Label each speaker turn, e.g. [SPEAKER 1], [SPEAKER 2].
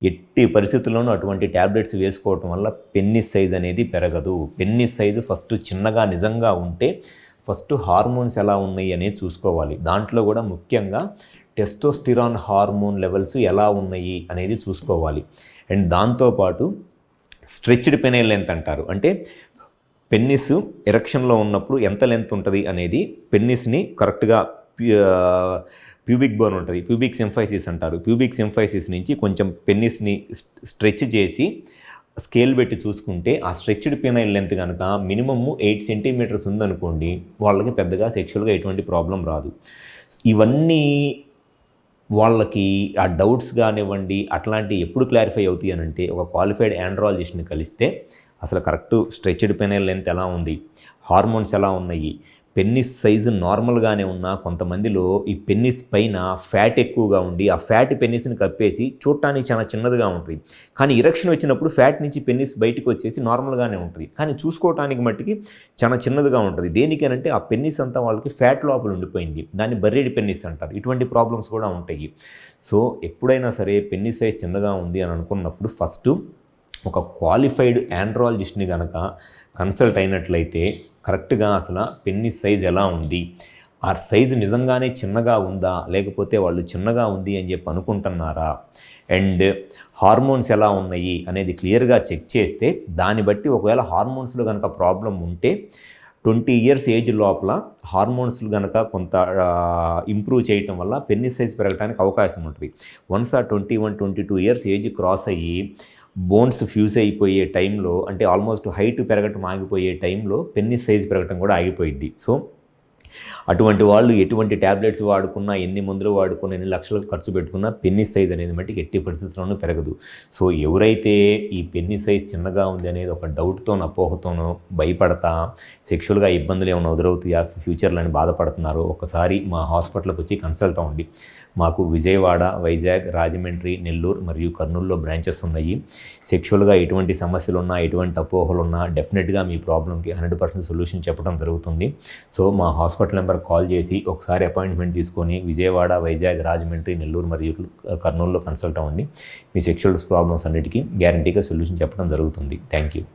[SPEAKER 1] ఎట్టి పరిస్థితుల్లోనూ అటువంటి ట్యాబ్లెట్స్ వేసుకోవటం వల్ల పెన్నిస్ సైజ్ అనేది పెరగదు. పెన్నిస్ సైజు ఫస్ట్ చిన్నగా నిజంగా ఉంటే ఫస్ట్ హార్మోన్స్ ఎలా ఉన్నాయి అనేది చూసుకోవాలి. దాంట్లో కూడా ముఖ్యంగా టెస్టోస్టిరాన్ హార్మోన్ లెవెల్స్ ఎలా ఉన్నాయి అనేది చూసుకోవాలి. అండ్ దాంతోపాటు స్ట్రెచ్డ్ పెనైల్ లెంత్ అంటారు. అంటే పెన్నిస్ ఎరెక్షన్లో ఉన్నప్పుడు ఎంత లెంత్ ఉంటుంది అనేది పెన్నిస్ని కరెక్ట్గా ప్యూబిక్ బోన్ ఉంటుంది, ప్యూబిక్ సింఫైసిస్ అంటారు. ప్యూబిక్ సింఫైసిస్ నుంచి కొంచెం పెన్నిస్ని స్ట్రెచ్ చేసి స్కేల్ పెట్టి చూసుకుంటే ఆ స్ట్రెచ్డ్ పెనైల్ లెంత్ కనుక మినిమమ్ 8 సెంటీమీటర్స్ ఉందనుకోండి, వాళ్ళకి పెద్దగా సెక్షువల్గా ఎటువంటి ప్రాబ్లం రాదు. ఇవన్నీ వాళ్ళకి ఆ డౌట్స్ కానివ్వండి అట్లాంటివి ఎప్పుడు క్లారిఫై అవుతాయి అని అంటే ఒక క్వాలిఫైడ్ ఆండ్రాలజిస్ట్ని కలిస్తే అసలు కరెక్ట్ స్ట్రెచ్డ్ పెనైల్ లెంత్ ఎలా ఉంది, హార్మోన్స్ ఎలా ఉన్నాయి, పెన్నిస్ సైజు నార్మల్గానే ఉన్నా కొంతమందిలో ఈ పెన్నిస్ పైన ఫ్యాట్ ఎక్కువగా ఉండి ఆ ఫ్యాట్ పెన్నిస్ని కప్పేసి చూడటానికి చాలా చిన్నదిగా ఉంటుంది. కానీ ఇరెక్షన్ వచ్చినప్పుడు ఫ్యాట్ నుంచి పెన్నిస్ బయటకు వచ్చేసి నార్మల్గానే ఉంటుంది, కానీ చూసుకోవటానికి మట్టికి చాలా చిన్నదిగా ఉంటుంది. దేనికేనంటే ఆ పెన్నిస్ అంతా వాళ్ళకి ఫ్యాట్ లోపల ఉండిపోయింది, దాన్ని బర్రీడ్ పెన్నిస్ అంటారు. ఇటువంటి ప్రాబ్లమ్స్ కూడా ఉంటాయి. సో ఎప్పుడైనా సరే పెన్నిస్ సైజ్ చిన్నగా ఉంది అని అనుకున్నప్పుడు ఫస్ట్ ఒక క్వాలిఫైడ్ ఆండ్రాలజిస్ట్ని కనుక కన్సల్ట్ అయినట్లయితే కరెక్ట్గా అసలు పెన్నిస్ సైజ్ ఎలా ఉంది, ఆ సైజు నిజంగానే చిన్నగా ఉందా లేకపోతే వాళ్ళు చిన్నగా ఉంది అని చెప్పి అనుకుంటున్నారా, అండ్ హార్మోన్స్ ఎలా ఉన్నాయి అనేది క్లియర్గా చెక్ చేస్తే దాన్ని బట్టి ఒకవేళ హార్మోన్స్లో కనుక ప్రాబ్లం ఉంటే 20 ఇయర్స్ ఏజ్ లోపల హార్మోన్స్ కనుక కొంత ఇంప్రూవ్ చేయటం వల్ల పెన్నిస్ సైజ్ పెరగడానికి అవకాశం ఉంటుంది. వన్స్ ఆ 21-22 ఇయర్స్ ఏజ్ క్రాస్ అయ్యి బోన్స్ ఫ్యూజ్ అయిపోయే టైంలో, అంటే ఆల్మోస్ట్ హైట్ పెరగటం ఆగిపోయే టైంలో పెన్నిస్ సైజ్ పెరగటం కూడా ఆగిపోయింది. సో అటువంటి వాళ్ళు ఎటువంటి ట్యాబ్లెట్స్ వాడుకున్నా, ఎన్ని మందులు వాడుకున్నా, ఎన్ని లక్షలు ఖర్చు పెట్టుకున్నా పెన్నిస్ సైజ్ అనేది మట్టికి ఎట్టి పరిస్థితుల్లోనూ పెరగదు. సో ఎవరైతే ఈ పెన్నిస్ సైజ్ చిన్నగా ఉంది అనేది ఒక డౌట్తోనో అపోహతోనో భయపడతా సెక్షువల్గా ఇబ్బందులు ఏమైనా ఎదురవుతాయా ఫ్యూచర్లో అని బాధపడుతున్నారో ఒకసారి మా హాస్పిటల్కి వచ్చి కన్సల్ట్ అవ్వండి. మాకు విజయవాడ, వైజాగ్, రాజమండ్రి, నెల్లూరు మరియు కర్నూలులో బ్రాంచెస్ ఉన్నాయి. సెక్షువల్గా ఎటువంటి సమస్యలు ఉన్నా, ఎటువంటి అపోహలు ఉన్నా డెఫినెట్గా మీ ప్రాబ్లంకి 100% సొల్యూషన్ చెప్పడం జరుగుతుంది. సో మా హాస్పిటల్ నెంబర్ కాల్ చేసి ఒకసారి అపాయింట్మెంట్ తీసుకొని విజయవాడ, వైజాగ్, రాజమండ్రి, నెల్లూరు మరియు కర్నూలులో కన్సల్ట్ అవ్వండి. మీ సెక్షువల్ ప్రాబ్లమ్స్ అన్నిటికీ గ్యారంటీగా సొల్యూషన్ చెప్పడం జరుగుతుంది. Thank you.